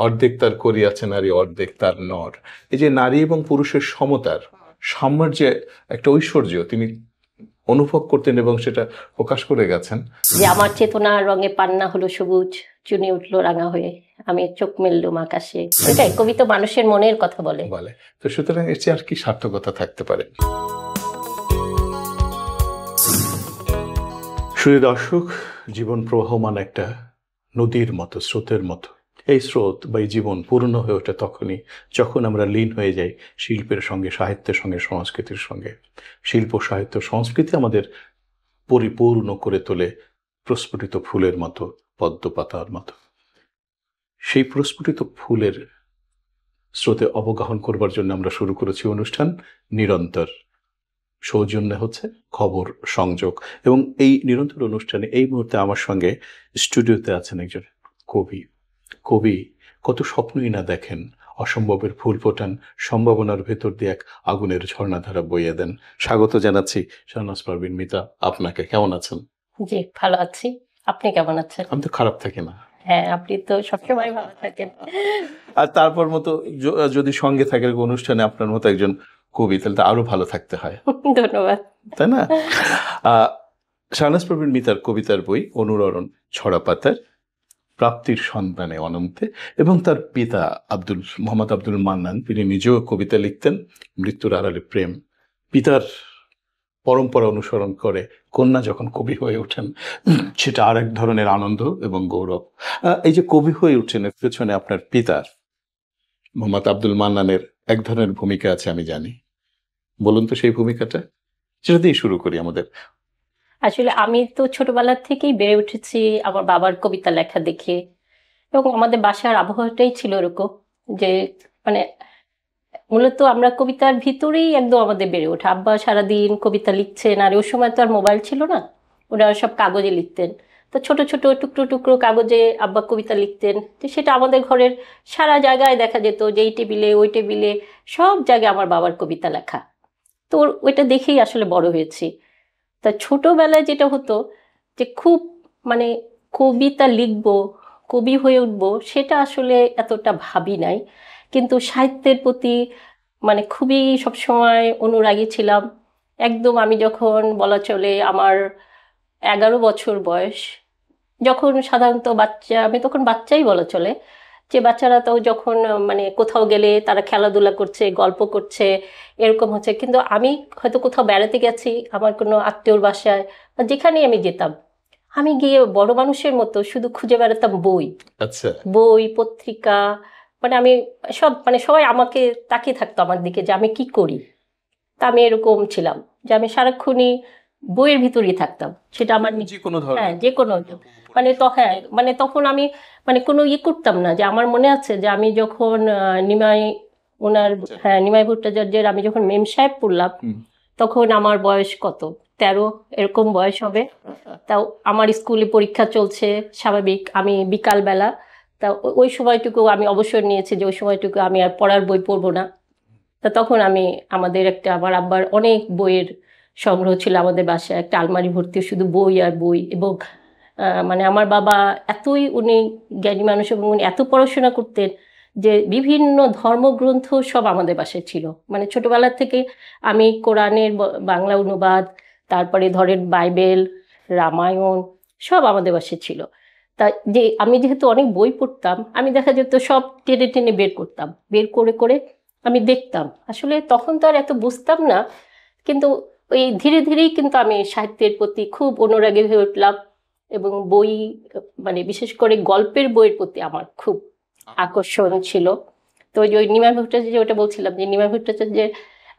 অর্ধেক তার করি আছে নারী, অর্ধেক তার নর। এই যে নারী এবং পুরুষের সমতার, সাম্রাজ্যে একটা ঐশ্বর্য তিনি অনুভব করতেন এবং সেটা প্রকাশ করে গেছেন। যে আমার চেতনার রঙে পান্না হলো সবুজ, চুনি উঠলো রাঙা হয়ে, আমি চোখ মেললুম আকাশে। এটাই কবিতা মানুষের মনের কথা বলে। তো সুতরাং এর চেয়ে আর কি সার্থকতা থাকতে পারে? সুপ্রিয় দর্শক, জীবন প্রবাহমান একটা নদীর মতো, স্রোতের মতো। এই স্রোত বা এই জীবন পূর্ণ হয়ে ওঠে তখনই যখন আমরা লীন হয়ে যাই শিল্পের সঙ্গে, সাহিত্যের সঙ্গে, সংস্কৃতির সঙ্গে। শিল্প, সাহিত্য, সংস্কৃতি আমাদের পরিপূর্ণ করে তোলে প্রস্ফুটিত ফুলের মতো, পদ্ম পাতার মতো। সেই প্রস্ফুটিত ফুলের স্রোতে অবগাহন করবার জন্য আমরা শুরু করেছি অনুষ্ঠান নিরন্তর। সৌজন্যে হচ্ছে খবর সংযোগ। এবং এই নিরন্তর অনুষ্ঠানে এই মুহূর্তে আমার সঙ্গে স্টুডিওতে আছেন একজন কবি। কবি কত স্বপ্নই না দেখেন, অসম্ভবের ফুল ফোটান, সম্ভাবনার ভেতর দিয়ে এক আগুনের ঝর্ণাধারা বইয়ে দেন। স্বাগত জানাচ্ছি শাহনাজ পারভীন মিতা আপনাকে। কেমন আছেন? জি, ভালো আছি। আপনি কেমন আছেন? আমি তো খারাপ থাকি না। হ্যাঁ, আপনি তো সবসময় ভালো থাকেন। আর তারপর মতো যদি সঙ্গে থাকে অনুষ্ঠানে আপনার মতো একজন কবি, তাহলে তো আরো ভালো থাকতে হয়। ধন্যবাদ। তাই না? শাহনাজ পারভীন মিতার কবিতার বই অনুরণন ছড়া পাতার, প্রাপ্তির সন্ধানে অনন্তে, এবং তার পিতা মোহাম্মদ আব্দুল মান্নান, তিনি নিজেও কবিতা লিখতেন। মৃত্যুর আড়ালে প্রেম, পিতার পরম্পরা অনুসরণ করে কন্যা যখন কবি হয়ে ওঠেন, সেটা আর এক ধরনের আনন্দ এবং গৌরব। এই যে কবি হয়ে উঠছেন, এর পেছনে আপনার পিতার, মোহাম্মদ আব্দুল মান্নানের এক ধরনের ভূমিকা আছে আমি জানি। বলুন তো সেই ভূমিকাটা, সেটা দিয়ে শুরু করি আমাদের। আসলে আমি তো ছোটবেলা থেকেই বেড়ে উঠেছি আমার বাবার কবিতা লেখা দেখে, এবং আমাদের বাসার আবহাওয়াটাই ছিল এরকম যে মানে মূলত আমরা কবিতার ভিতরেই একদম আমাদের বেড়ে ওঠা। আব্বা সারাদিন কবিতা লিখছেন, আর ওই সময় তো আর মোবাইল ছিল না, ওরা সব কাগজে লিখতেন। তো ছোট ছোট টুকরো টুকরো কাগজে আব্বা কবিতা লিখতেন, তো সেটা আমাদের ঘরের সারা জায়গায় দেখা যেত, যে এই টেবিলে ওই টেবিলে সব জায়গায় আমার বাবার কবিতা লেখা। তো ওইটা দেখেই আসলে বড় হয়েছি। তা ছোটবেলায় যেটা হতো যে খুব মানে কবিতা লিখবো, কবি হয়ে উঠবো, সেটা আসলে এতটা ভাবি নাই। কিন্তু সাহিত্যের প্রতি খুবই সবসময় অনুরাগী ছিলাম। একদম আমি যখন বলা চলে আমার 11 বছর বয়স, যখন সাধারণত আমি তখন বাচ্চাই বলা চলে, যে বাচ্চারা তো যখন কোথাও গেলে তারা খেলাধুলা করছে, গল্প করছে, এরকম হচ্ছে। কিন্তু আমি হয়তো কোথাও বেড়াতে গেছি আমার কোনো আত্মীয়র বাসায়, বা যেখানেই আমি যেতাম, আমি গিয়ে বড় মানুষের মতো শুধু খুঁজে বেড়াতাম বই। আচ্ছা। বই, পত্রিকা, আমি সব সবাই আমাকে তাকিয়ে থাকতো আমার দিকে যে আমি কি করি। তা আমি এরকম ছিলাম যে আমি সারাক্ষণই বইয়ের ভিতরেই থাকতাম। সেটা আমার যে কোনো ধরনের, হ্যাঁ, যে কোনো তখন আমি কোনো করতাম না। যে আমার মনে আছে যে আমি যখন নিমাই ওনার হ্যাঁ নিমাই ভট্টাচার্যের আমি যখন মেম সাহেব পড়লাম, তখন আমার বয়স কত, 13 এরকম বয়স হবে। তাও আমার স্কুলে পরীক্ষা চলছে, স্বাভাবিক আমি বিকালবেলা, তা ওই সময়টুকু আমি অবসর নিয়েছি, যে ওই সময়টুকু আমি আর পড়ার বই পড়বো না। তা তখন আমাদের আমার আব্বার অনেক বইয়ের সংগ্রহ ছিল আমাদের বাসায়, একটা আলমারি ভর্তি শুধু বই আর বই। এবং আমার বাবা এতই উনি জ্ঞানী মানুষ, এবং উনি এত পড়াশোনা করতেন যে বিভিন্ন ধর্মগ্রন্থ সব আমাদের বাসায় ছিল। ছোটবেলা থেকে আমি কোরআনের বাংলা অনুবাদ, তারপরে ধরেন বাইবেল, রামায়ণ, সব আমাদের বাসায় ছিল। তা যে আমি যেহেতু অনেক বই পড়তাম, আমি দেখা যেত সব টেনে টেনে বের করতাম, বের করে করে আমি দেখতাম। আসলে তখন তো আর এত বুঝতাম না, কিন্তু ওই ধীরে ধীরেই কিন্তু আমি সাহিত্যের প্রতি খুব অনুরাগী হয়ে উঠলাম। এবং বই বিশেষ করে গল্পের বইয়ের প্রতি আমার খুব আকর্ষণ ছিল। তো ওই নিমাই ভট্টাচার্য, ওটা বলছিলাম যে নিমাই ভট্টাচার্যের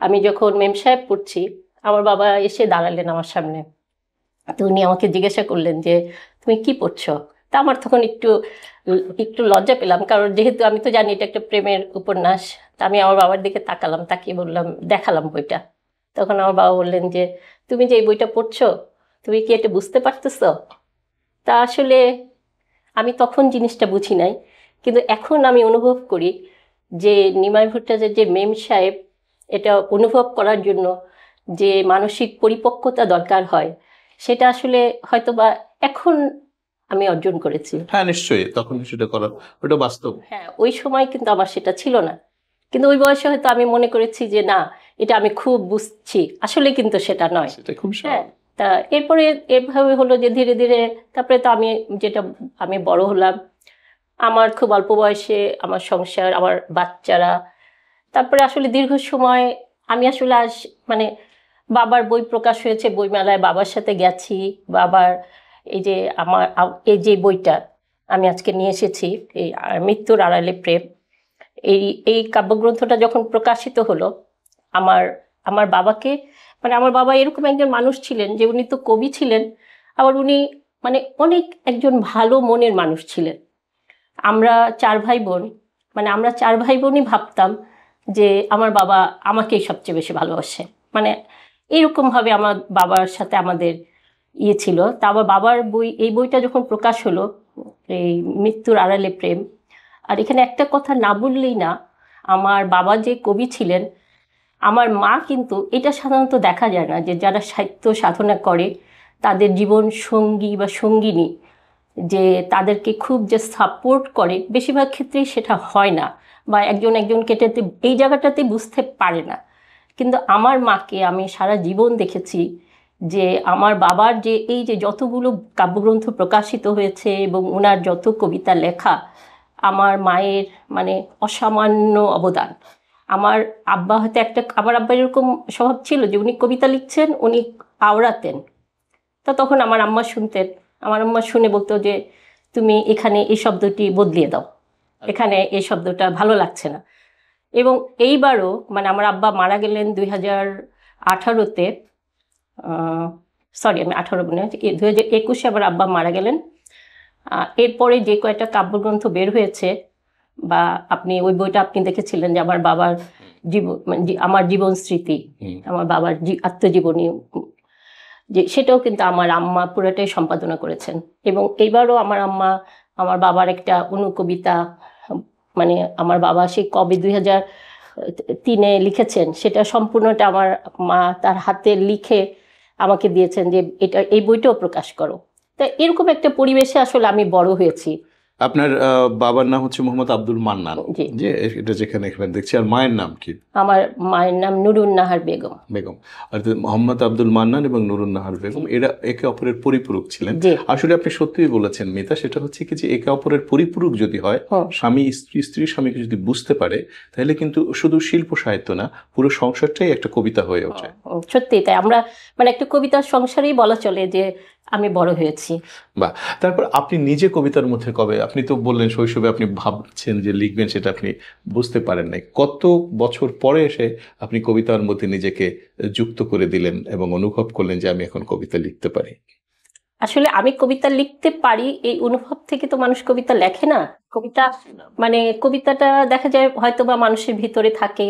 আমি যখন মেম সাহেব পড়ছি, আমার বাবা এসে দাঁড়ালেন আমার সামনে। তো উনি আমাকে জিজ্ঞাসা করলেন যে তুমি কি পড়ছো। তা আমার তখন একটু একটু লজ্জা পেলাম, কারণ যেহেতু আমি তো জানি এটা একটা প্রেমের উপন্যাস। তা আমি আমার বাবার দিকে তাকালাম, তাকিয়ে বললাম, দেখালাম বইটা। তখন আমার বাবা বললেন যে তুমি যে এই বইটা পড়ছো, তুমি কি এটা বুঝতে পারতেছো। তা আসলে আমি তখন জিনিসটা বুঝি নাই, কিন্তু এখন আমি অনুভব করি যে নিমাই ভট্টাচার্যের মেম সাহেব, এটা অনুভব করার জন্য যে মানসিক পরিপক্কতা দরকার হয়, সেটা আসলে হয়তোবা এখন আমি অর্জন করেছি। হ্যাঁ নিশ্চয়ই, তখন সেটা করার ওটা বাস্তব। হ্যাঁ, ওই সময় কিন্তু আমার সেটা ছিল না, কিন্তু ওই বয়সে হয়তো আমি মনে করেছি যে না, এটা আমি খুব বুঝছি, আসলে কিন্তু সেটা নয়। সেটা খুব হ্যাঁ, স্বাভাবিক। তা এরপরে এভাবে হলো যে ধীরে ধীরে তারপরে তো যেটা আমি বড় হলাম, আমার খুব অল্প বয়সে আমার সংসার, আমার বাচ্চারা, তারপরে আসলে দীর্ঘ সময় আমি আসলে মানে বাবার বই প্রকাশ হয়েছে বইমেলায়, বাবার সাথে গেছি। বাবার এই যে এই যে বইটা আমি আজকে নিয়ে এসেছি, এই মৃত্যুর আড়ালে প্রেম, এই এই কাব্যগ্রন্থটা যখন প্রকাশিত হলো, আমার আমার বাবাকে, মানে আমার বাবা এরকম একজন মানুষ ছিলেন যে উনি তো কবি ছিলেন, আবার উনি মানে অনেক একজন ভালো মনের মানুষ ছিলেন। আমরা চার ভাই বোন, মানে আমরা চার ভাই বোনই ভাবতাম যে আমার বাবা আমাকেই সবচেয়ে বেশি ভালোবাসে, মানে এরকমভাবে আমার বাবার সাথে আমাদের ছিল। তা আবার বাবার বই, এই বইটা যখন প্রকাশ হলো, এই মৃত্যুর আড়ালে প্রেম, আর এখানে একটা কথা না বললেই না, আমার বাবা যে কবি ছিলেন, আমার মা কিন্তু, এটা সাধারণত দেখা যায় না যে যারা সাহিত্য সাধনা করে তাদের জীবন সঙ্গী বা সঙ্গিনী যে তাদেরকে খুব যে সাপোর্ট করে, বেশিরভাগ ক্ষেত্রেই সেটা হয় না, বা একজনকে এটাতে এই জায়গাটাতে বুঝতে পারে না। কিন্তু আমার মাকে আমি সারা জীবন দেখেছি যে আমার বাবার যে এই যে যতগুলো কাব্যগ্রন্থ প্রকাশিত হয়েছে এবং ওনার যত কবিতা লেখা, আমার মায়ের মানে অসামান্য অবদান। আমার আব্বা হয়তো আমার আব্বার এরকম স্বভাব ছিল যে উনি কবিতা লিখছেন, উনি আওড়াতেন, তা তখন আমার আম্মা শুনতেন, আমার আম্মা শুনে বলতো যে তুমি এখানে এই শব্দটি বদলিয়ে দাও, এখানে এই শব্দটা ভালো লাগছে না। এবং এইবারও মানে আমার আব্বা মারা গেলেন 2018-তে, সরি আমি 18 বলে 2021-এ আবার আব্বা মারা গেলেন। এরপরে যে কয়েকটা কাব্যগ্রন্থ বের হয়েছে, বা আপনি ওই বইটা আপনি দেখেছিলেন যে আমার বাবার জীবন, আমার জীবন স্মৃতি, আমার বাবার আত্মজীবনী, যে সেটাও কিন্তু আমার আম্মা পুরোটাই সম্পাদনা করেছেন। এবং এইবারও আমার আম্মা আমার বাবার একটা অনুকবিতা, মানে আমার বাবা সেই কবে 2003-এ লিখেছেন, সেটা সম্পূর্ণটা আমার মা তার হাতে লিখে আমাকে দিয়েছেন যে এই বইটাও প্রকাশ করো। তা এরকম একটা পরিবেশে আসলে আমি বড় হয়েছি। আপনার বাবার নাম হচ্ছে মোহাম্মদ আব্দুল মান্নান, জি। যে এটা যেখানে এখানে দেখছি। আর মায়ের নাম কি? আমার মায়ের নাম নুরুন নাহার বেগম। বেগম। অর্থাৎ মোহাম্মদ আব্দুল মান্নান এবং নুরুন নাহার বেগম এরা একে অপরের পরিপূরক ছিলেন। জি। আসলে আপনি সত্যিই বলেছেন মিতা, সেটা হচ্ছে কি যে একে অপরের পরিপূরক যদি হয়, স্বামী স্ত্রী স্বামীকে যদি বুঝতে পারে, তাহলে কিন্তু শুধু শিল্প সাহিত্য না, পুরো সংসারটাই একটা কবিতা হয়ে ওঠে। সত্যি তাই, আমরা মানে একটা কবিতার সংসারেই বলা চলে যে আমি বড় হয়েছি। বা তারপর আপনি নিজে কবিতার মধ্যে কবে, আপনি তো বললেন শৈশবে আপনি ভাবছেন যে লিখবেন, সেটা আপনি বুঝতে পারেন নাই, কত বছর পরে এসে আপনি কবিতার মধ্যে নিজেকে যুক্ত করে দিলেন এবং অনুভব করলেন যে আমি এখন কবিতা লিখতে পারি? আসলে আমি কবিতা লিখতে পারি এই অনুভব থেকে তো মানুষ কবিতা লেখে না। কবিতা মানে কবিতাটা দেখা যায় হয়তো বা মানুষের ভিতরে থাকে,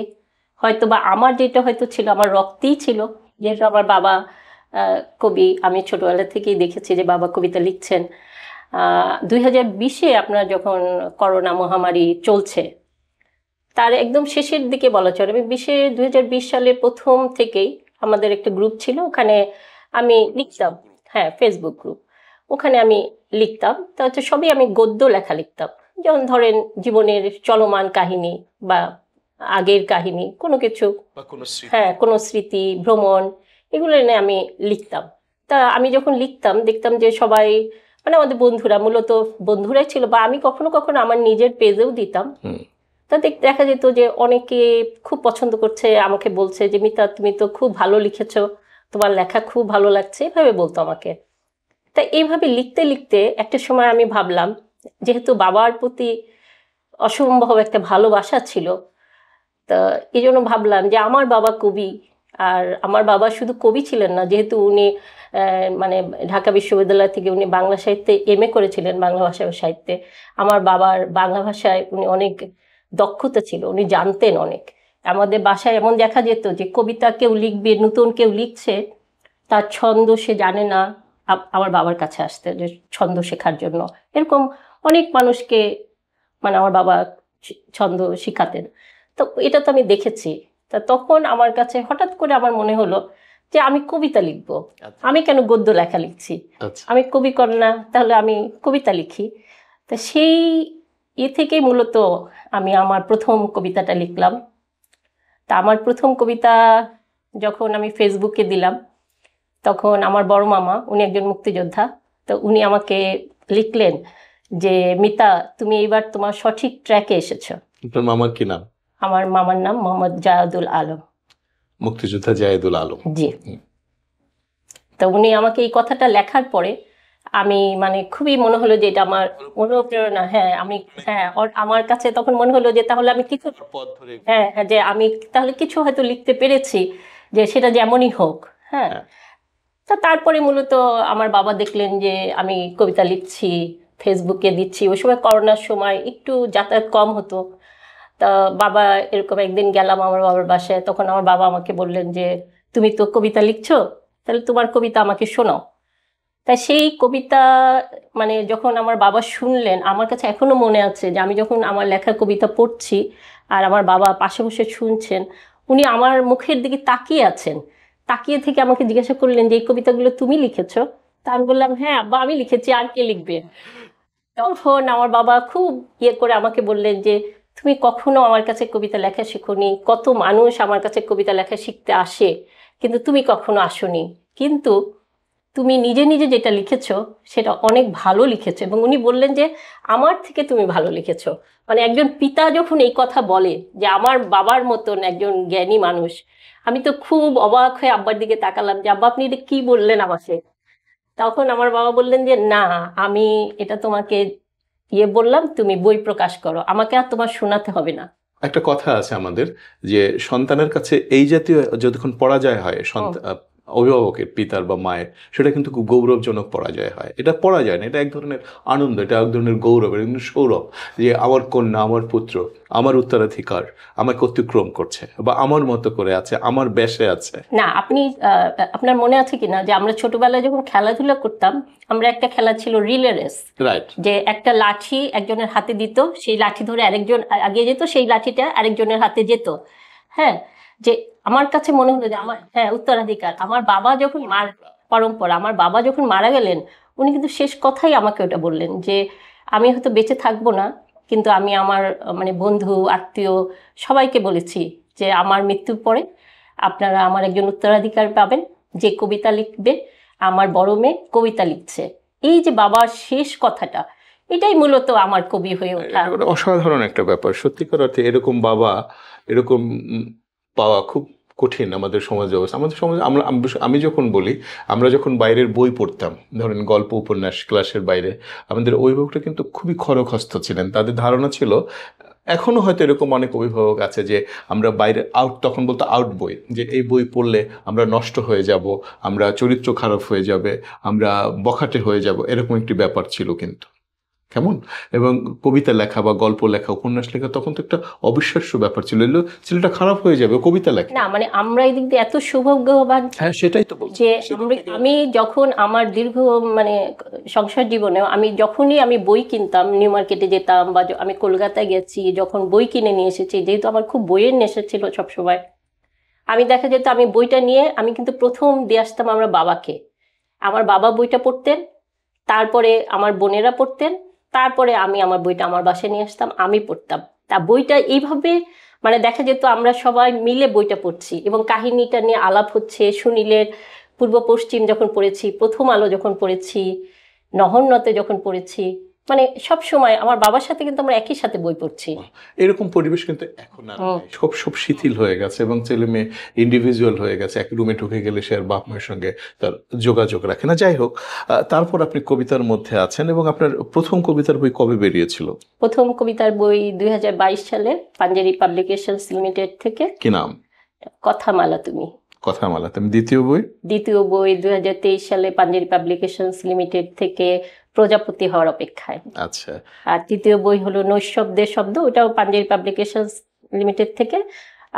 হয়তো বা আমার যেটা হয়তো ছিল আমার রক্তেই ছিল, যেহেতু আমার বাবা কবি, আমি ছোটবেলা থেকেই দেখেছি যে বাবা কবিতা লিখছেন। 2020-এ আপনার যখন করোনা মহামারী চলছে, তার একদম শেষের দিকে বলা চলে, আমি 2020 সালের প্রথম থেকেই আমাদের একটা গ্রুপ ছিল, ওখানে আমি লিখতাম। হ্যাঁ, ফেসবুক গ্রুপ, ওখানে আমি লিখতাম। তা হচ্ছে সবই আমি গদ্য লেখা লিখতাম, যেমন ধরেন জীবনের চলমান কাহিনী বা আগের কাহিনী কোনো কিছু, হ্যাঁ কোনো স্মৃতি, ভ্রমণ, এগুলো এনে আমি লিখতাম। তা আমি যখন লিখতাম দেখতাম যে সবাই, মানে আমাদের বন্ধুরা, মূলত বন্ধুরাই ছিল, বা আমি কখনো কখনো আমার নিজের পেজেও দিতাম, তা দেখা যেত যে অনেকে খুব পছন্দ করছে, আমাকে বলছে যে মিতা তুমি তো খুব ভালো লিখেছো, তোমার লেখা খুব ভালো লাগছে, এভাবে বলতো আমাকে। তা এইভাবে লিখতে লিখতে একটা সময় আমি ভাবলাম, যেহেতু বাবার প্রতি অসম্ভব একটা ভালোবাসা ছিল, তা এই জন্য ভাবলাম যে আমার বাবা কবি, আর আমার বাবা শুধু কবি ছিলেন না, যেহেতু উনি মানে ঢাকা বিশ্ববিদ্যালয় থেকে উনি বাংলা সাহিত্যে MA করেছিলেন, বাংলা ভাষা ও সাহিত্যে। আমার বাবার বাংলা ভাষায় উনি অনেক দক্ষতা ছিল, উনি জানতেন অনেক। আমাদের বাসায় এমন দেখা যেত যে কবিতা কেউ লিখবে, নতুন কেউ লিখছে, তার ছন্দ সে জানে না, আমার বাবার কাছে আসতে যে ছন্দ শেখার জন্য। এরকম অনেক মানুষকে মানে আমার বাবা ছন্দ শিখাতেন। তো এটা তো আমি দেখেছি। তা তখন আমার কাছে হঠাৎ করে আমার মনে হলো যে আমি কবিতা লিখবো, আচ্ছা। আমি কেন গদ্য লেখা লিখছি, আচ্ছা। আমি কবি কন্যা, তাহলে আমি কবিতা লিখি। তা সেই থেকেই মূলত আমি আমার প্রথম কবিতাটা লিখলাম। তা আমার প্রথম কবিতা যখন আমি ফেসবুকে দিলাম, তখন আমার বড় মামা, উনি একজন মুক্তিযোদ্ধা, তো উনি আমাকে লিখলেন যে মিতা, তুমি এইবার তোমার সঠিক ট্র্যাকে এসেছো। আপনার মামার কি নাম? আমার মামার নাম মোহাম্মদ জায়াদুল আলম। মুক্তিযোদ্ধা জায়েদুল আলম। জি। তো উনি আমাকে এই কথাটা লেখার পরে আমি মানে খুবই মনে হলো যে এটা আমার অনুপ্রেরণা। হ্যাঁ, আমি আমার কাছে তখন মনে হলো যে তাহলে আমি কিছু, হ্যাঁ হ্যাঁ, যে আমি তাহলে কিছু হয়তো লিখতে পেরেছি, যে সেটা যেমনই হোক। হ্যাঁ। তা তারপরে মূলত আমার বাবা দেখলেন যে আমি কবিতা লিখছি, ফেসবুকে দিচ্ছি। ওই সময় করোনার সময় একটু যাতায়াত কম হতো। তা বাবা, এরকম একদিন গেলাম আমার বাবার বাসায়, তখন আমার বাবা আমাকে বললেন যে তুমি তো কবিতা লিখছো, তাহলে তোমার কবিতা আমাকে শোনাও। তাই সেই কবিতা মানে যখন আমার বাবা শুনলেন, আমার কাছে এখনো মনে আছে যে আমি যখন আমার লেখা কবিতা পড়ছি আর আমার বাবা পাশে বসে শুনছেন, উনি আমার মুখের দিকে তাকিয়ে আছেন, তাকিয়ে থেকে আমাকে জিজ্ঞাসা করলেন যে এই কবিতাগুলো তুমি লিখেছো? তা আমি বললাম হ্যাঁ আব্বা, আমি লিখেছি, আর কে লিখবে। তখন আমার বাবা খুব করে আমাকে বললেন যে তুমি কখনো আমার কাছে কবিতা লেখা শেখোনি, কত মানুষ আমার কাছে কবিতা লেখা শিখতে আসে, কিন্তু তুমি কখনো আসোনি, কিন্তু তুমি নিজে নিজে যেটা লিখেছো সেটা অনেক ভালো লিখেছো। এবং উনি বললেন যে আমার থেকে তুমি ভালো লিখেছো। মানে একজন পিতা যখন এই কথা বলে যে আমার বাবার মতন একজন জ্ঞানী মানুষ, আমি তো খুব অবাক হয়ে আব্বার দিকে তাকালাম যে আব্বা আপনি এটা কি বললেন আমাকে। তখন আমার বাবা বললেন যে না, আমি এটা তোমাকে বললাম, তুমি বই প্রকাশ করো, আমাকে আর তোমার শোনাতে হবে না। একটা কথা আছে আমাদের, যে সন্তানের কাছে এই জাতীয় যতক্ষণ পরাজয় হয় অভিভাবকের, পিতার বা মায়ের, সেটা কিন্তু খুব গৌরবজনক পরাজয় হয়। এটা পরাজয় না, এটা এক ধরনের আনন্দ, এটা এক ধরনের গৌরব, এটা কিন্তু সৌরভ, যে আমার কন্যা, আমার পুত্র, আমার উত্তরাধিকার আমাকে অতিক্রম করছে, বা আমার মতো করে আছে, আমার বেশে আছে। না, আপনি আপনার মনে আছে কিনা যে আমরা ছোটবেলায় যখন খেলাধুলা করতাম, আমরা একটা খেলা ছিল রিলে রেস। রাইট। যে একটা লাঠি একজনের হাতে দিত, সেই লাঠি ধরে আরেকজন আগিয়ে যেত, সেই লাঠিটা আরেকজনের হাতে যেত। হ্যাঁ, যে আমার কাছে মনে হলো যে আমার, হ্যাঁ, উত্তরাধিকার। আমার বাবা যখন পরম্পরা, আমার বাবা যখন মারা গেলেন, উনি কিন্তু শেষ কথাই আমাকে ওটা বললেন যে আমি হয়তো বেঁচে থাকবো না, কিন্তু আমি আমার মানে বন্ধু আত্মীয় সবাইকে বলেছি যে আমার মৃত্যুর পরে আপনারা আমার একজন উত্তরাধিকার পাবেন, যে কবিতা লিখবে। আমার বড় মেয়ে কবিতা লিখছে। এই যে বাবার শেষ কথাটা, এটাই মূলত আমার কবি হয়ে ওঠা। অসাধারণ একটা ব্যাপার, সত্যিকার অর্থে এরকম বাবা, এরকম পাওয়া খুব কঠিন আমাদের সমাজ ব্যবস্থা। আমাদের সমাজে আমি যখন বলি, আমরা যখন বাইরের বই পড়তাম, ধরেন গল্প উপন্যাস, ক্লাসের বাইরে, আমাদের অভিভাবকরা কিন্তু খুবই খরখস্ত ছিলেন। তাদের ধারণা ছিল, এখনও হয়তো এরকম অনেক অভিভাবক আছে, যে আমরা বাইরে তখন বলতো আউট বই, যে এই বই পড়লে আমরা নষ্ট হয়ে যাব, আমরা চরিত্র খারাপ হয়ে যাবে, আমরা বখাটে হয়ে যাব, এরকম একটি ব্যাপার ছিল কিন্তু। কেমন? এবং কবিতা লেখা বা গল্প লেখা, উপন্যাস লেখা তখন তো একটা অবিশ্বাস্য ব্যাপার ছিল। ছেলেটা খারাপ হয়ে যাবে, কবিতা লেখা। না, মানে আমরা এই দিক দিয়ে এত সৌভাগ্যবান। হ্যাঁ, সেটাই তো বলছি। যে আমি যখন আমার দীর্ঘ মানে সংসার জীবনেও আমি যখনই আমি বই কিনতাম, নিউ মার্কেটে যেতাম বা আমি কলকাতায় গেছি, যখন বই কিনে নিয়ে এসেছি, যেহেতু আমার খুব বইয়ের নেশা ছিল সবসময়, আমি দেখা যেত আমি বইটা নিয়ে আমি কিন্তু প্রথম দিয়ে আসতাম আমার বাবাকে। আমার বাবা বইটা পড়তেন, তারপরে আমার বোনেরা পড়তেন, তারপরে আমি আমার বইটা আমার বাসায় নিয়ে আসতাম, আমি পড়তাম। তা বইটা এইভাবে মানে দেখা যেত আমরা সবাই মিলে বইটা পড়ছি এবং কাহিনীটা নিয়ে আলাপ হচ্ছে। সুনীলের পূর্ব পশ্চিম যখন পড়েছি, প্রথম আলো যখন পড়েছি, নহন্যতে যখন পড়েছি, মানে সব সময় আমার বাবার সাথে কিন্তু আমরা একই সাথে বই পড়ছি। এরকম পরিবেশ কিন্তু এখন আর নেই। সব শিথিল হয়ে গেছে এবং ছেলে মেয়ে ইন্ডিভিজুয়াল হয়ে গেছে। এক রুমে ঢুকে গেলে সে আর বাপ মায়ের সঙ্গে তার যোগাযোগ রাখে না। যাই হোক, তারপর আপনি কবিতার মধ্যে আছেন, এবং আপনার প্রথম কবিতার বই কবে বেরিয়েছিল? প্রথম কবিতার বই 2022 সালে পাঞ্জেরি পাবলিকেশনস লিমিটেড থেকে। কি নাম? কথামালা তুমি। কথামালা তুমি। দ্বিতীয় বই? দ্বিতীয় বই 2023 সালে পাঞ্জেরি পাবলিকেশনস লিমিটেড থেকে প্রজাপতি হওয়ার অপেক্ষায়। আচ্ছা। আর তৃতীয় বই হলো নৈশব্দের শব্দ, ওটাও পাঞ্জেরি পাবলিকেশনস লিমিটেড থেকে।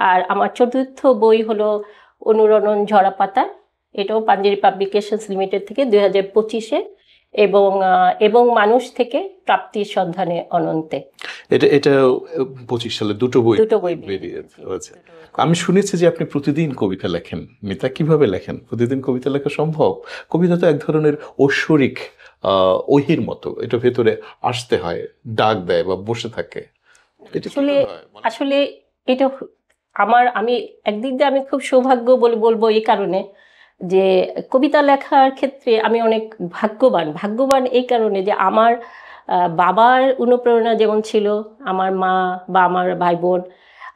আর আমার চতুর্থ বই হলো অনুরণন ঝরা পাতা, এটাও পাঞ্জেরি পাবলিকেশনস লিমিটেড থেকে 2025-এ এবং মানুষ থেকে প্রাপ্তির সন্ধানে অনন্তে। এটা 25 সালে দুটো বই বেরিয়েছে। আমি শুনেছি যে আপনি প্রতিদিন কবিতা লেখেন। মিতা, কিভাবে লেখেন? প্রতিদিন কবিতা লেখা সম্ভব? কবিতা তো এক ধরনের ঐশ্বরিক ওহির মতো, এটা ভেতরে আসতে হয়, ডাক দেয় বা বসে থাকে। আসলে এটা আমি একদিক দিয়ে আমি খুব সৌভাগ্য বলে বলবো এই কারণে যে কবিতা লেখার ক্ষেত্রে আমি অনেক ভাগ্যবান এই কারণে যে আমার বাবার অনুপ্রেরণা যেমন ছিল আমার মা বা আমার ভাই বোন,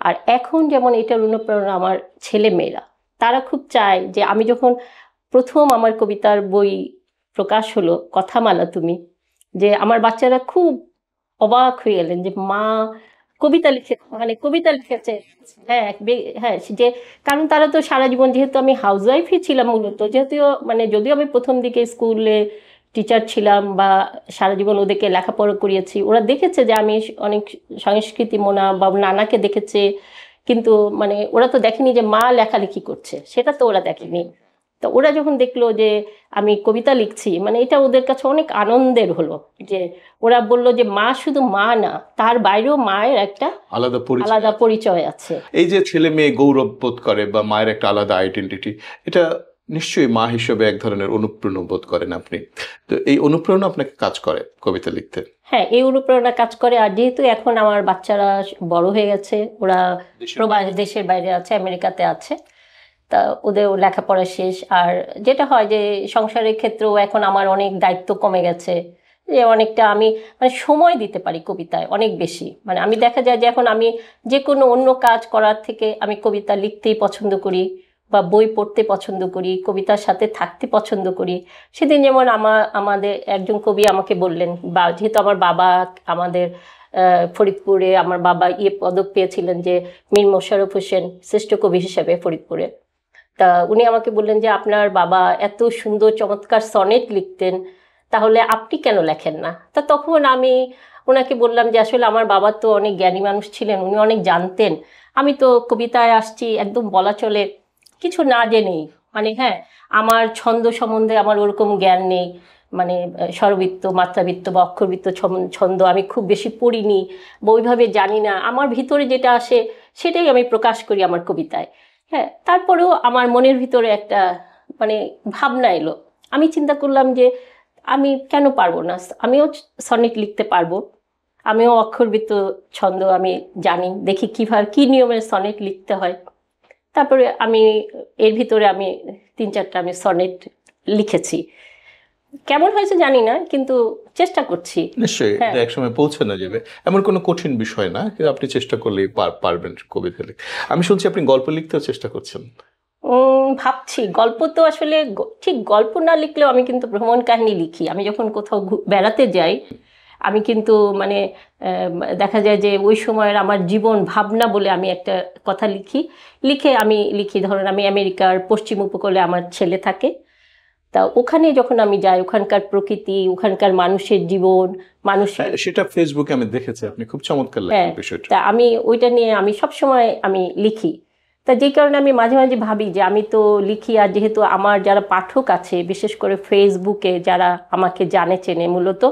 আর এখন যেমন এটার অনুপ্রেরণা আমার ছেলে মেয়েরা, তারা খুব চায় যে আমি যখন প্রথম আমার কবিতার বই প্রকাশ হলো কথামালা তুমি, যে আমার বাচ্চারা খুব অবাক হয়ে গেলেন যে মা কবিতা লিখেছে। হ্যাঁ হ্যাঁ, যে কারণ তারা তো সারা জীবন, যেহেতু আমি হাউসওয়াইফই ছিলাম মূলত, যেহেতু যদিও আমি প্রথম দিকে স্কুলে টিচার ছিলাম বা সারা জীবন ওদেরকে লেখাপড়া করিয়েছি, ওরা দেখেছে যে আমি অনেক সংস্কৃতি মোনা বা নানাকে দেখেছে, কিন্তু ওরা তো দেখেনি যে মা লেখালেখি করছে, সেটা তো ওরা দেখেনি। তো ওরা যখন দেখলো যে আমি কবিতা লিখছি, এটা ওদের কাছে অনেক আনন্দের হলো, যে ওরা বলল যে মা শুধু মা না, তার বাইরেও মায়ের একটা আলাদা পরিচয় আছে। এই যে ছেলে মেয়ে গৌরব বোধ করে বা মায়ের একটা আলাদা আইডেন্টিটি, এটা নিশ্চয়ই মা হিসেবে এক ধরনের অনুপ্রেরণা বোধ করেন আপনি। তো এই অনুপ্রেরণা আপনাকে কাজ করে কবিতা লিখতে? হ্যাঁ, এই অনুপ্রেরণা কাজ করে। আর যেহেতু এখন আমার বাচ্চারা বড় হয়ে গেছে, ওরা দেশের বাইরে আছে, আমেরিকাতে আছে, তা ওদের লেখাপড়া শেষ। আর যেটা হয় যে সংসারের ক্ষেত্রেও এখন আমার অনেক দায়িত্ব কমে গেছে, যে অনেকটা আমি সময় দিতে পারি কবিতায় অনেক বেশি। আমি দেখা যায় যে এখন আমি যে কোনো অন্য কাজ করার থেকে আমি কবিতা লিখতেই পছন্দ করি বা বই পড়তে পছন্দ করি, কবিতার সাথে থাকতে পছন্দ করি। সেদিন যেমন আমাদের একজন কবি আমাকে বললেন, বা যেহেতু আমার বাবা আমাদের ফরিদপুরে আমার বাবা পদক পেয়েছিলেন যে মীর মোশাররফ হোসেন শ্রেষ্ঠ কবি হিসেবে ফরিদপুরে, তা উনি আমাকে বললেন যে আপনার বাবা এত সুন্দর চমৎকার সনেট লিখতেন, তাহলে আপনি কেন লেখেন না? তা তখন আমি ওনাকে বললাম যে আসলে আমার বাবা তো অনেক জ্ঞানী মানুষ ছিলেন, উনি অনেক জানতেন, আমি তো কবিতায় আসছি একদম বলা চলে কিছু না জেনেই। হ্যাঁ, আমার ছন্দ সম্বন্ধে আমার ওরকম জ্ঞান নেই, স্বরবৃত্ত, মাত্রাবৃত্ত বা অক্ষরবৃত্ত ছন্দ আমি খুব বেশি পড়িনি বা ওইভাবে জানি না। আমার ভিতরে যেটা আসে সেটাই আমি প্রকাশ করি আমার কবিতায়। হ্যাঁ, তারপরেও আমার মনের ভিতরে একটা ভাবনা এলো, আমি চিন্তা করলাম যে আমি কেন পারবো না, আমিও সনেট লিখতে পারবো, আমিও অক্ষরবৃত্ত ছন্দ আমি জানি, দেখি কী নিয়মে সনেট লিখতে হয়। তারপরে আমি এর ভিতরে আমি 3-4টা আমি সনেট লিখেছি। কেমন হয়েছে জানি না, কিন্তু চেষ্টা করছি। নিশ্চয়ই একসময় পৌঁছে না যাবে, এমন কোনো কঠিন বিষয় না, কিন্তু আপনি চেষ্টা করলেই পারবেন কবিতা লিখতে। আমি শুনছি আপনি গল্প লিখতেও চেষ্টা করছেন। ভাবছি, গল্প তো আসলে ঠিক গল্প না লিখলেও আমি কিন্তু ভ্রমণ কাহিনী লিখি। আমি যখন কোথাও বেড়াতে যাই, আমি কিন্তু দেখা যায় যে ওই সময়ের আমার জীবন ভাবনা বলে আমি একটা কথা লিখে আমি লিখি। ধরুন আমি আমেরিকার পশ্চিম উপকূলে আমার ছেলে থাকে, তা ওখানে যখন আমি যাই, ওখানকার প্রকৃতি, ওখানকার মানুষের জীবন, সেটা ফেসবুকে আমি দেখেছি, আপনি খুব চমৎকার লেখেন বিষয়টা। তা আমি ওইটা নিয়ে আমি সবসময় আমি লিখি। তা যেই কারণে আমি মাঝে মাঝে ভাবি যে আমি তো লিখি, আর যেহেতু আমার যারা পাঠক আছে, বিশেষ করে ফেসবুকে যারা আমাকে জানে চেনে মূলত,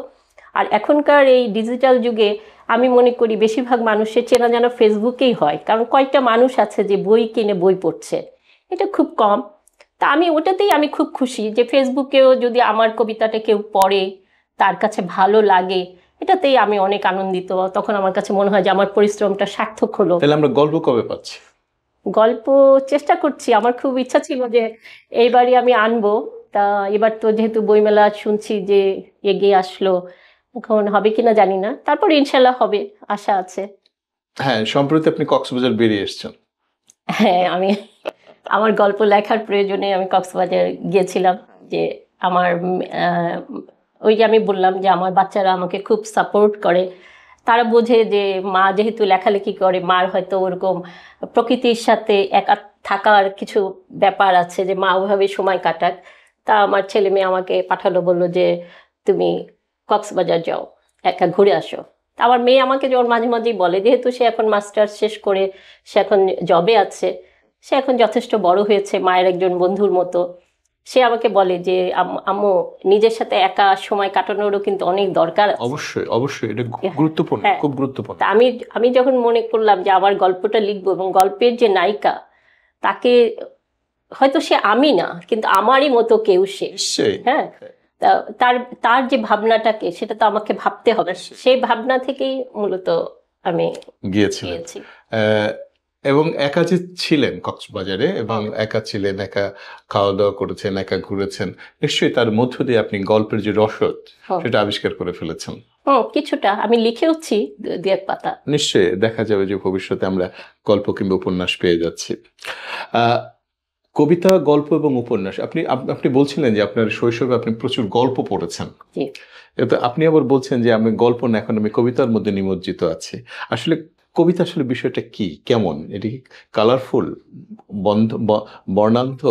আর এখনকার এই ডিজিটাল যুগে আমি মনে করি বেশিরভাগ মানুষের চেনা যেন ফেসবুকেই হয়, কারণ কয়েকটা মানুষ আছে যে বই কিনে বই পড়ছে, এটা খুব কম। তা আমি ওটাতেই আমি খুব খুশি যে ফেসবুকেও যদি আমার কবিতাটা কেউ পড়ে, তার কাছে ভালো লাগে, এটাতেই আমি অনেক আনন্দিত। তখন আমার কাছে মনে হয় যে আমার পরিশ্রমটা সার্থক হলো। তাহলে আমরা গল্প কবে পাচ্ছি? গল্প চেষ্টা করছি, আমার খুব ইচ্ছা ছিল যে এইবারই আমি আনবো। তা এবার তো যেহেতু বইমেলা শুনছি যে এগিয়ে আসলো, এখন হবে কিনা জানি না, তারপরে ইনশাল্লাহ হবে, আশা আছে। হ্যাঁ, সম্প্রতি আপনি কক্সবাজার বেরিয়ে এসেছেন। হ্যাঁ, আমার গল্প লেখার প্রয়োজনে আমি কক্সবাজার গিয়েছিলাম। যে আমার ওই যে আমি বললাম যে আমার বাচ্চারা আমাকে খুব সাপোর্ট করে, তারা বোঝে যে মা যেহেতু লেখালেখি করে, মার হয়তো ওরকম প্রকৃতির সাথে একা থাকার কিছু ব্যাপার আছে, যে মা ওইভাবে সময় কাটাক। তা আমার ছেলে মেয়ে আমাকে পাঠালো, বললো যে তুমি কক্সবাজার যাও, একা ঘুরে আসো। আমার মেয়ে আমাকে যখন মাঝে মাঝেই বলে, যেহেতু সে এখন মাস্টার্স শেষ করে সে এখন জবে আছে, সে এখন যথেষ্ট বড় হয়েছে, মায়ের একজন বন্ধুর মতো, সে আমাকে বলে যে আম্মু, নিজের সাথে একা সময় কাটানোরও কিন্তু অনেক দরকার আছে। অবশ্যই অবশ্যই, এটা গুরুত্বপূর্ণ, হ্যাঁ। খুব গুরুত্বপূর্ণ। তা আমি যখন মনে করলাম যে আমার গল্পটা লিখবো এবং গল্পের যে নায়িকা, তাকে হয়তো সে আমি না, কিন্তু আমারই মতো কেউ সে। নিশ্চয়ই। হ্যাঁ। তা তার তার যে ভাবনাটাকে, সেটা তো আমাকে ভাবতে হবে। সেই ভাবনা থেকেই মূলত আমি গিয়েছিলেন। গিয়েছি। এবং একা যে ছিলেন কক্সবাজারে, এবং একা ছিলেন, একা খাওয়া দাওয়া করেছেন, একা ঘুরেছেন, নিশ্চয়ই তার মধ্য দিয়ে আপনি গল্পের যে রসদ সেটা আবিষ্কার করে ফেলেছেন। কিছুটা আমি লিখেওছি, দু এক পাতা। নিশ্চয়ই দেখা যাবে যে ভবিষ্যতে আমরা গল্প কিংবা উপন্যাস পেয়ে যাচ্ছি। কবিতা, গল্প এবং উপন্যাস, আপনি বলছিলেন যে আপনার শৈশবে আপনি প্রচুর গল্প পড়েছেন। তো আপনি আবার বলছেন যে আমি গল্প না, এখন আমি কবিতার মধ্যে নিমজ্জিত আছি। আসলে কবিতা আসলে বিষয়টা কি, কেমন? এটি কালারফুল, বর্ণাঢ্য,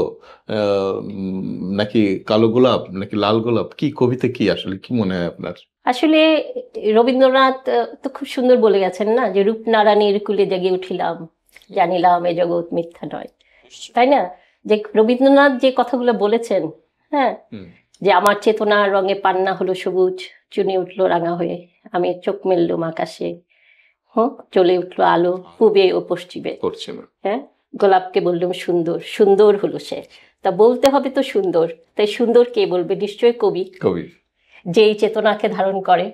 নাকি কালো গোলাপ, নাকি লাল গোলাপ? কি কবিতা, কি আসলে কি মনে হয় আপনার? আসলে রবীন্দ্রনাথ তো খুব সুন্দর বলে গেছেন না, যে রূপনারায়ণের কুলে জেগে উঠিলাম, জানিলাম এ জগৎ মিথ্যা নয়, তাই না? যে রবীন্দ্রনাথ যে কথাগুলো বলেছেন, হ্যাঁ, যে আমার চেতনার রঙে পান্না হলো সবুজ, চুনি উঠলো রাঙা হয়ে, আমি চোখ মেললুম আকাশে, চলে উঠলো আলো পূবে ও পশ্চিমে, হ্যাঁ, গোলাপকে বললুম সুন্দর, সুন্দর হলো সে। তা বলতে হবে তো সুন্দর, তাই সুন্দর কে বলবে? নিশ্চয়ই কবি, যেই চেতনাকে ধারণ করে।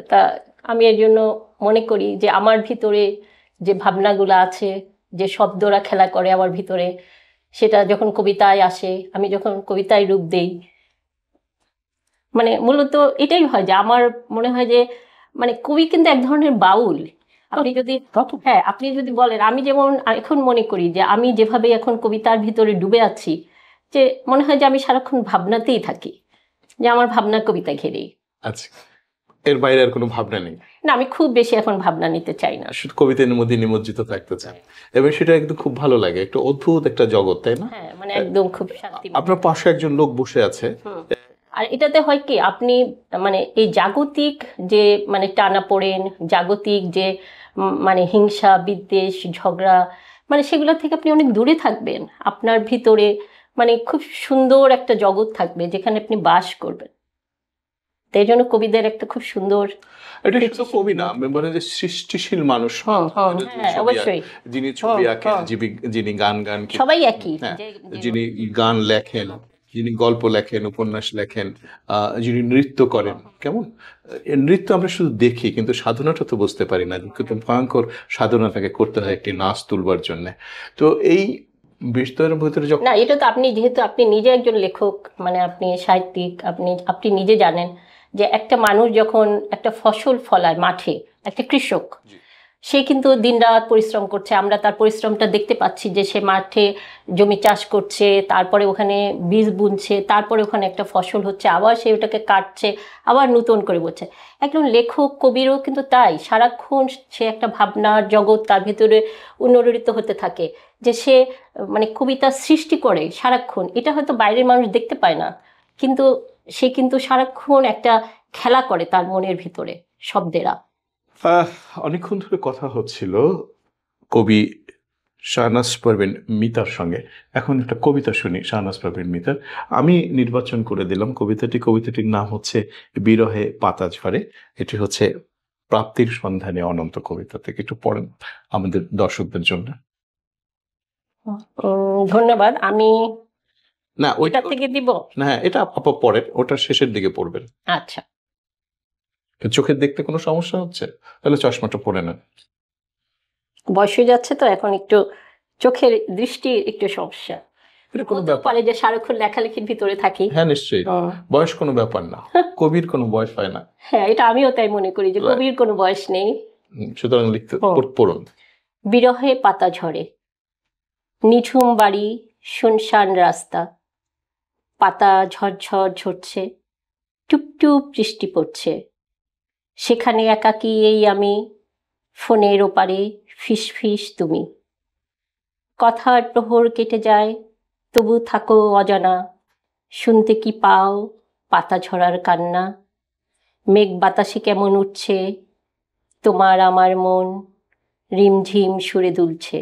তা আমি এর জন্য মনে করি যে আমার ভিতরে যে ভাবনাগুলো আছে, যে শব্দরা খেলা করে আমার ভিতরে, সেটা যখন কবিতায় আসে, আমি যখন কবিতায় রূপ দেই, মানে মূলত এটাই হয় যে আমার মনে হয় যে মানে কবি কিন্তু এক ধরনের বাউল। আপনি যদি আপনি যদি বলেন, আমি যেমন এখন মনে করি যে আমি যেভাবে এখন কবিতার ভিতরে ডুবে আছি, যে মনে হয় যে আমি সারাক্ষণ ভাবনাতেই থাকি, যে আমার ভাবনা কবিতা ঘেরেই। আচ্ছা, এর বাইরে আর কোনো ভাবনা নেই? না, আমি খুব বেশি এখন ভাবনা নিতে চাই না, শুধু কবিতার মধ্যে নিমজ্জিত থাকতে চাই, এবং সেটা একদম খুব ভালো লাগে, একটা অদ্ভুত একটা জগৎ, তাই না? হ্যাঁ, মানে একদম খুব শান্তি। আপনার পাশে একজন লোক বসে আছে। আর এটাতে হয় কি, আপনি মানে এই জাগতিক যে মানে টানাপোড়েন, জাগতিক যে মানে হিংসা বিদ্বেষ ঝগড়া, মানে সেগুলো থেকে আপনি অনেক দূরে থাকবেন। আপনার ভিতরে মানে খুব সুন্দর একটা জগৎ থাকবে যেখানে আপনি বাস করবেন। তাই জন্য কবিদের একটা খুব সুন্দর, এটা শুধু কবি না, আমি বলি যে সৃষ্টিশীল মানুষ, অবশ্যই, যিনি ছবি আঁকেন, যিনি গান সবাই একই, যিনি গান লেখেন, যিনি গল্প লেখেন, উপন্যাস লেখেন, যিনি নৃত্য করেন। কেমন নৃত্য আমরা শুধু দেখি, কিন্তু সাধনাটা তো বুঝতে পারি না, কিন্তু ভয়ঙ্কর সাধনাটাকে করতে হয় একটি নাচ তুলবার জন্য। তো এই বিস্তরের ভিতরে যখন না, এটা তো আপনি যেহেতু আপনি নিজে একজন লেখক, মানে আপনি সাহিত্যিক, আপনি নিজে জানেন যে একটা মানুষ যখন একটা ফসল ফলায় মাঠে, একটা কৃষক, সে কিন্তু দিনরাত পরিশ্রম করছে, আমরা তার পরিশ্রমটা দেখতে পাচ্ছি, যে সে মাঠে জমি চাষ করছে, তারপরে ওখানে বীজ বুনছে, তারপরে ওখানে একটা ফসল হচ্ছে, আবার সে ওটাকে কাটছে, আবার নতুন করে বলছে। একজন লেখক কবিরও কিন্তু তাই, সারাক্ষণ সে একটা ভাবনার জগৎ তার ভিতরে উন্নরিত হতে থাকে, যে সে মানে কবিতা সৃষ্টি করে সারাক্ষণ। এটা হয়তো বাইরের মানুষ দেখতে পায় না, কিন্তু সে কিন্তু সারাক্ষণ একটা খেলা করে তার মনের ভিতরে শব্দেরা। অনেকক্ষণ ধরে কথা হচ্ছিল কবি শাহনাজ পারভীন মিতার সঙ্গে। এখন একটা কবিতা শুনি শাহনাজ পারভীন মিতার। আমি নির্বাচন করে দিলাম কবিতাটির নাম হচ্ছে বিরহে পাতা ঝরে। এটি হচ্ছে প্রাপ্তির সন্ধানে অনন্ত কবিতা থেকে। একটু পড়েন আমাদের দর্শকদের জন্য। ধন্যবাদ। আমি না, ওইটা থেকে দিব না, এটা আপা পড়েন, ওটা শেষের দিকে পড়বেন। আচ্ছা। চোখের দেখতে কোনো সমস্যা হচ্ছে? তাহলে চশমাটা পরে নেন। বয়স হয়ে যাচ্ছে তো এখন, একটু চোখের দৃষ্টি একটু সমস্যা। এটা কোনো ব্যাপার, যে সারাক্ষণ লেখালেখির ভিতরে থাকি। হ্যাঁ নিশ্চয়ই, বয়স কোনো ব্যাপার না, কবির কোনো বয়স হয় না। হ্যাঁ, এটা আমিও তাই মনে করি যে কবির কোনো বয়স নেই। সুতরাং লিখতে পড়ুন। বিরহে পাতা ঝরে, নিঝুম বাড়ি, শুনশান রাস্তা, পাতা ঝরঝর ঝরছে, টুপটুপ বৃষ্টি পড়ছে, সেখানে একাকী এই আমি, ফোনের ওপারে ফিস ফিস তুমি। কথার প্রহর কেটে যায়, তবু থাকো অজানা, শুনতে কি পাও পাতা ঝরার কান্না। মেঘ বাতাসে কেমন উঠছে, তোমার আমার মন রিমঝিম সুরে দুলছে।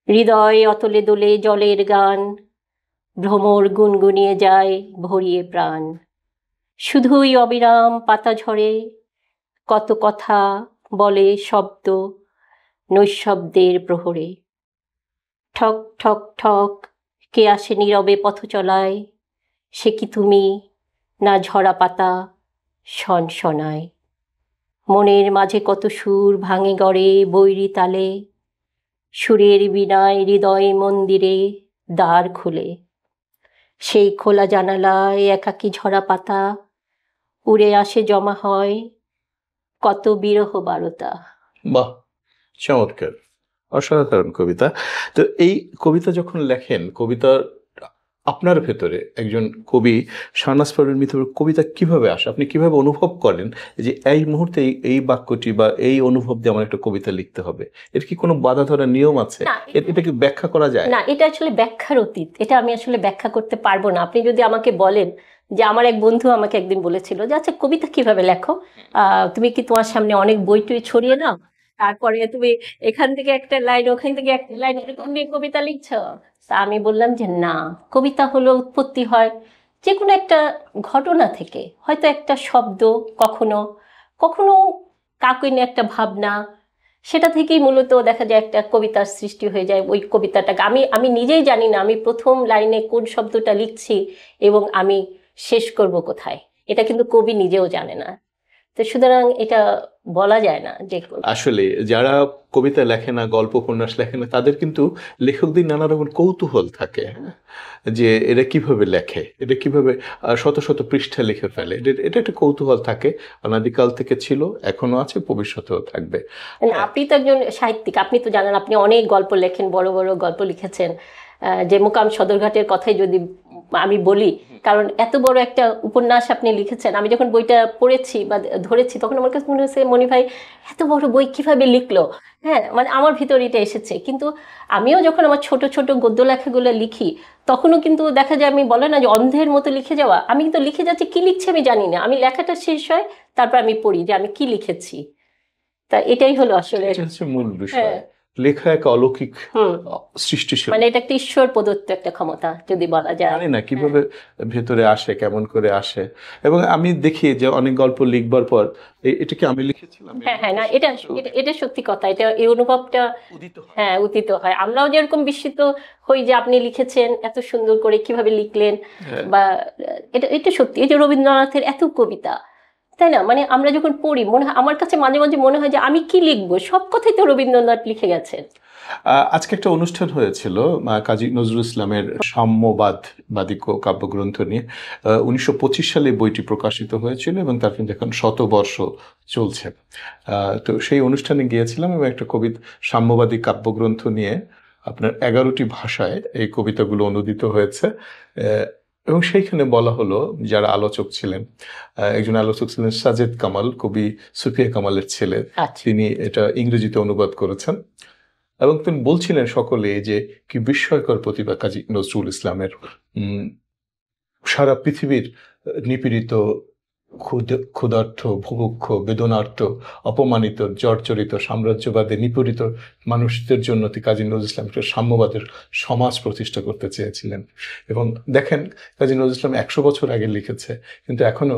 হৃদয় অতলে দোলে জলের গান, ভ্রমর গুনগুনিয়ে যায় ভরিয়ে প্রাণ, শুধুই অবিরাম পাতা ঝরে, কত কথা বলে শব্দ নৈশব্দের প্রহরে। ঠক ঠক ঠক কে আসে নীরবে পথ চলায়, সে কি তুমি না ঝরা পাতা শনশনায়। মনের মাঝে কত সুর ভাঙে গড়ে বৈরী তালে, সুরের বীণায় হৃদয় মন্দিরে দ্বার খুলে। সেই খোলা জানালায় একাকী ঝরা পাতা, উড়ে আসে জমা হয় কত বিরহ বারতা। বাহ, চমৎকার, অসাধারণ কবিতা। তো এই কবিতা যখন লেখেন, কবিতা আপনার ভেতরে একজন কবি শাহনাজ পারভীন মিতুর কবিতা কিভাবে আসে, আপনি কিভাবে অনুভব করেন যে এই মুহূর্তে এই বাক্যটি বা এই অনুভব দিয়ে আমার একটা কবিতা লিখতে হবে? এর কি কোনো বাধা ধরার নিয়ম আছে? না, এটা কি ব্যাখ্যা করা যায়? না, এটা আসলে ব্যাখ্যার অতীত, এটা আমি আসলে ব্যাখ্যা করতে পারবো না। আপনি যদি আমাকে বলেন যে, আমার এক বন্ধু আমাকে একদিন বলেছিল যে আচ্ছা কবিতা কিভাবে লেখো, তুমি কি তোমার সামনে অনেক বই টই ছড়িয়ে নাও, তারপরে তুমি এখান থেকে একটা লাইন ওখান থেকে একটা লাইন এরকম নিয়ে কবিতা লিখছো? তা আমি বললাম যে না, কবিতা হলো উৎপত্তি হয় যে কোনো একটা ঘটনা থেকে, হয়তো একটা শব্দ, কখনো কখনো কাকুইনে একটা ভাবনা, সেটা থেকেই মূলত দেখা যায় একটা কবিতার সৃষ্টি হয়ে যায়। ওই কবিতাটাকে আমি আমি নিজেই জানি না আমি প্রথম লাইনে কোন শব্দটা লিখছি এবং আমি শেষ করব কোথায়, এটা কিন্তু কবি নিজেও জানে না। তো সুতরাং এটা বলা যায় না যে আসলে যারা কবিতা লেখে না, গল্প উপন্যাস লেখে না, তাদের কিন্তু লেখকদের নানা রকম কৌতূহল থাকে যে এরা কিভাবে লেখে, এটা কিভাবে শত শত পৃষ্ঠা লিখে ফেলে। এটা একটা কৌতূহল থাকে, অনাদিকাল থেকে ছিল, এখনো আছে, ভবিষ্যতেও থাকবে। আপনি তো একজন সাহিত্যিক, আপনি তো জানেন, আপনি অনেক গল্প লেখেন, বড় বড় গল্প লিখেছেন। যে মুকাম সদরঘাটের কথাই যদি আমি বলি, কারণ এত বড় একটা উপন্যাস আপনি লিখেছেন, আমি যখন বইটা পড়েছি বা ধরেছি তখন আমার কাছে মনে হয়েছে মনি ভাই এত বড় বই কিভাবে লিখলো। হ্যাঁ, মানে আমার ভিতর এটা এসেছে। কিন্তু আমিও যখন আমার ছোট ছোট গদ্য লেখাগুলো লিখি, তখনও কিন্তু দেখা যায় আমি বলে না যে অন্ধের মতো লিখে যাওয়া, আমি কিন্তু লিখে যাচ্ছি, কি লিখছি আমি জানি না, আমি লেখাটা শেষ হয় তারপর আমি পড়ি যে আমি কি লিখেছি। তা এটাই হলো আসলে এটা হচ্ছে মূল বিষয়, লেখা এক অলৌকিক সৃষ্টিশীল, মানে এটা একটা ঈশ্বর প্রদত্ত একটা ক্ষমতা যদি বলা যায়। জানি না কিভাবে ভেতরে আসে, কেমন করে আসে। এবং আমি দেখি যে অনেক গল্প লিখবার পর এটা কি আমি লিখেছিলাম, হ্যাঁ, না, এটা এটা সত্যি কথা, এটা এই অনুভবটা হ্যাঁ উদিত হয়। আমরাও যেরকম বিস্মিত হই যে আপনি লিখেছেন এত সুন্দর করে, কিভাবে লিখলেন। বা এটা এটা সত্যি, এই যে রবীন্দ্রনাথের এত কবিতা, তাই না? মানে আমরা যখন পড়ি মনে হয়, আমার কাছে মাঝে মাঝে মনে হয় যে আমি কি লিখবো, সব কথাই তো রবীন্দ্রনাথ লিখে গেছেন। আজকে একটা অনুষ্ঠান হয়েছিল কাজী নজরুল ইসলামের সাম্যবাদী কাব্যগ্রন্থ নিয়ে। 1925 সালে বইটি প্রকাশিত হয়েছিল এবং তার কিন্তু এখন 100 বর্ষ চলছে। তো সেই অনুষ্ঠানে গিয়েছিলাম এবং একটা সাম্যবাদী কাব্যগ্রন্থ নিয়ে আপনার 11টি ভাষায় এই কবিতাগুলো অনুদিত হয়েছে। এবং সেইখানে বলা হলো, যারা আলোচক ছিলেন, একজন আলোচক ছিলেন সাজেদ কামাল, কবি সুফিয়া কামালের ছেলে, তিনি এটা ইংরেজিতে অনুবাদ করেছেন। এবং তিনি বলছিলেন সকলে যে কি বিস্ময়কর প্রতিভা কাজী নজরুল ইসলামের। সারা পৃথিবীর নিপীড়িত, ক্ষুধার্ত, ভুভুক্ষ, বেদনার্ত, অপমানিত, জর্জরিত, সাম্রাজ্যবাদে নিপীড়িত মানুষদের জন্য কাজী নজরুল ইসলাম একটা সাম্যবাদের সমাজ প্রতিষ্ঠা করতে চেয়েছিলেন। এবং দেখেন, কাজী নজরুল ইসলাম 100 বছর আগে লিখেছে, কিন্তু এখনো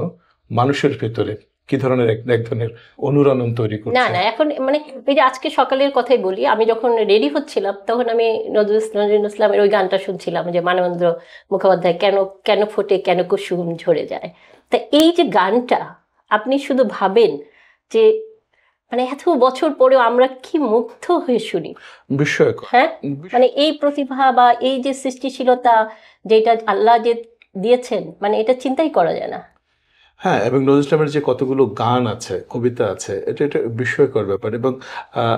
মানুষের ভেতরে কি ধরনের এক ধরনের অনুরণন তৈরি করছে। না, এখন মানে এই যে আজকে সকালের কথাই বলি, আমি যখন রেডি হচ্ছিলাম তখন আমি নজরুল ইসলামের ওই গানটা শুনছিলাম যে মানবেন্দ্র মুখোপাধ্যায়, কেন কেন ফোটে কেন কুসুম ঝরে যায়। তা এই যে গানটা আপনি শুধু ভাবেন যে মানে এত বছর পরেও আমরা কি মুগ্ধ হয়ে শুনি, বিস্ময়কর। হ্যাঁ, মানে এই প্রতিভা বা এই যে সৃষ্টিশীলতা যেটা আল্লাহ যে দিয়েছেন, মানে এটা চিন্তাই করা যায় না। হ্যাঁ, এবং নজরুল ইসলামের যে কতগুলো গান আছে, কবিতা আছে, এটা বিস্ময়কর ব্যাপার। এবং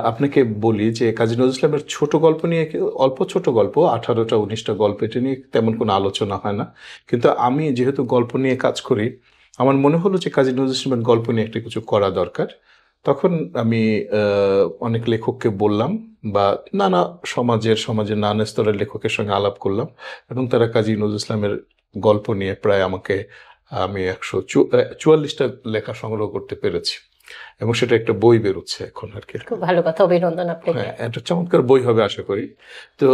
আপনাকে বলি যে কাজী নজরুল ইসলামের ছোট গল্প নিয়ে, অল্প ছোট গল্প, 18টা 19টা গল্প, এটা নিয়ে তেমন কোনো আলোচনা হয় না। কিন্তু আমি যেহেতু গল্প নিয়ে কাজ করি, আমার মনে হলো যে কাজী নজরুল ইসলামের গল্প নিয়ে একটা কিছু করা দরকার। তখন আমি অনেক লেখককে বললাম, বা সমাজের নানা স্তরের লেখকের সঙ্গে আলাপ করলাম, এবং তারা কাজী নজরুল ইসলামের গল্প নিয়ে প্রায় আমি 144টা লেখা সংগ্রহ করতে পেরেছি। এবং সেটা একটা বই বেরোচ্ছে এখন আর কি। খুব ভালো কথা, অভিনন্দন আপনাকে। হ্যাঁ, একটা চমৎকার বই হবে আশা করি। তো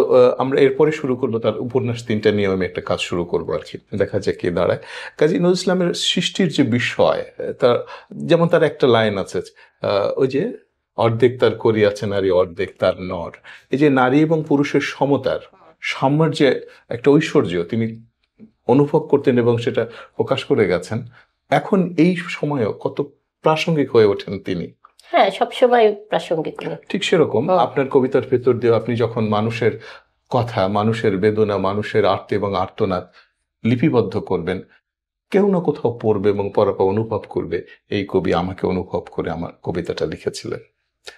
আমরা এরপরে শুরু করবো তার উপন্যাস 3টা নিয়ে আমি একটা কাজ শুরু করবো আর কি, দেখা যাক কি দাঁড়ায়। কাজী নজরুল ইসলামের সৃষ্টির যে বিষয়, তার যেমন তার একটা লাইন আছে, ওই যে অর্ধেক তার করিয়াছে নারী অর্ধেক তার নর, এই যে নারী এবং পুরুষের সমতার সাম্যের যে একটা ঐশ্বর্য তিনি অনুভব করতেন এবং সেটা প্রকাশ করে গেছেন, এখন এই সময়েও কত প্রাসঙ্গিক হয়ে ওঠেন তিনি। হ্যাঁ, সবসময় প্রাসঙ্গিক। ঠিক সেরকম আপনার কবিতার ভেতর দিয়ে আপনি যখন মানুষের কথা, মানুষের বেদনা, মানুষের আর্ত এবং আর্তনাদ লিপিবদ্ধ করবেন, কেউ না কোথাও পড়বে এবং পড়ার পর অনুভব করবে এই কবি আমাকে অনুভব করে আমার কবিতাটা লিখেছিলেন।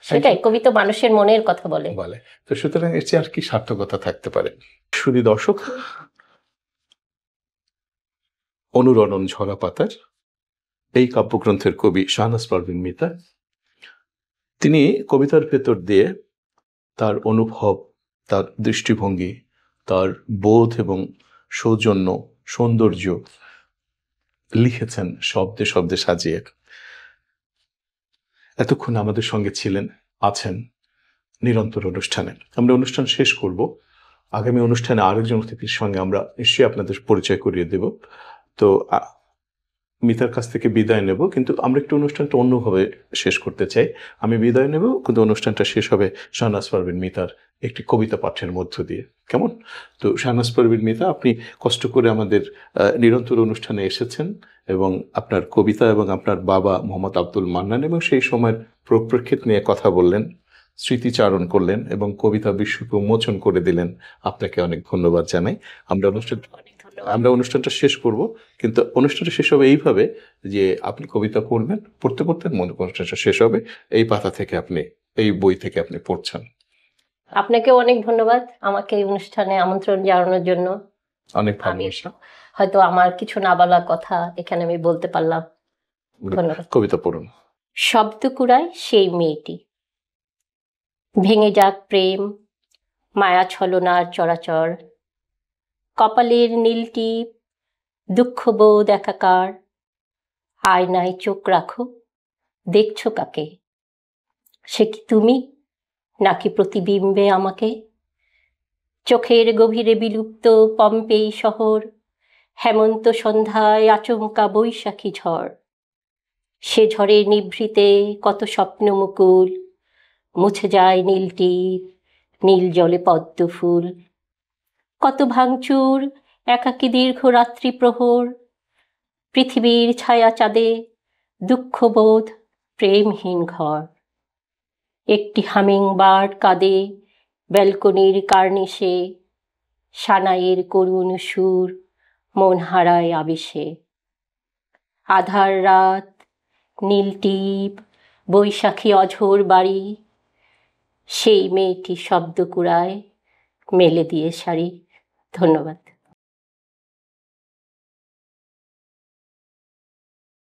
সেটাই, কবিতা মানুষের মনের কথা বলে। তো সুতরাং এর চেয়ে আর কি সার্থকতা থাকতে পারে। শুধু দর্শক, অনুরণন ঝরা পাতার এই কাব্যগ্রন্থের কবি শাহনাজ পারভীন মিতা, তিনি কবিতার ভেতর দিয়ে তার অনুভব, তার দৃষ্টিভঙ্গি, তার বোধ এবং সৌজন্য, সৌন্দর্য লিখেছেন শব্দে শব্দে সাজিয়ে। এতক্ষণ আমাদের সঙ্গে ছিলেন, আছেন নিরন্তর অনুষ্ঠানে। আমরা অনুষ্ঠান শেষ করব, আগামী অনুষ্ঠানে আরেকজন অতিথির সঙ্গে আমরা নিশ্চয়ই আপনাদের পরিচয় করিয়ে দেব। তো মিতার কাছ থেকে বিদায় নেব, কিন্তু আমরা একটু অনুষ্ঠানটা অন্যভাবে শেষ করতে চাই। আমি বিদায় নেব, কিন্তু অনুষ্ঠানটা শেষ হবে শাহনাজ পারভীন মিতার একটি কবিতা পাঠের মধ্য দিয়ে। কেমন? তো শাহনাজ পারভীন মিতা, আপনি কষ্ট করে আমাদের নিরন্তর অনুষ্ঠানে এসেছেন এবং আপনার কবিতা এবং আপনার বাবা মোহাম্মদ আব্দুল মান্নান এবং সেই সময়ের প্রক্ষেপ নিয়ে কথা বললেন, স্মৃতিচারণ করলেন এবং কবিতা বিশ্বকে উন্মোচন করে দিলেন। আপনাকে অনেক ধন্যবাদ জানাই। আমরা অনুষ্ঠানটা শেষ করব, কিন্তু অনুষ্ঠানটা শেষ হবে এইভাবে যে আপনি কবিতা পড়বেন, পড়তে পড়তে মনে অনুষ্ঠানটা শেষ হবে এই পাতা থেকে, আপনি এই বই থেকে আপনি পড়ছেন। আপনাকেও অনেক ধন্যবাদ আমাকে এই অনুষ্ঠানে আমন্ত্রণ জানানোর জন্য। অনেক ভালোবাসা। হয়তো আমার কিছু না বলা কথা এখানে আমি বলতে পারলাম। ধন্যবাদ। কবিতা পড়ুন। শব্দ কুড়ায় সেই মেয়েটি, ভেঙে যাক প্রেম, মায়া ছলনার চরাচর, কপালের নীলটিপ, দুঃখবোধ একাকার, আয়নায় চোখ রাখো, দেখছো কাকে? সে কি তুমি নাকি প্রতিবিম্বে আমাকে? চোখের গভীরে বিলুপ্ত পম্পেই শহর, হেমন্ত সন্ধ্যায় আচমকা বৈশাখী ঝড়, সে ঝড়ের নিভৃতে কত স্বপ্ন মুকুল, মুছে যায় নীলটির নীল জলে পদ্ম ফুল, কত ভাঙচুর একাকী দীর্ঘ রাত্রি প্রহর, পৃথিবীর ছায়া চাঁদে দুঃখবোধ প্রেমহীন ঘর, একটি হামিং বার্ড কাঁদে ব্যালকনির কার্নিশে, সানাইয়ের করুণ সুর মন হারায় আবেশে, আধার রাত, নীলটিপ, বৈশাখী অঝোর বাড়ি, সেই মেয়েটি শব্দ কুড়ায় মেলে দিয়ে শাড়ি। ধন্যবাদ।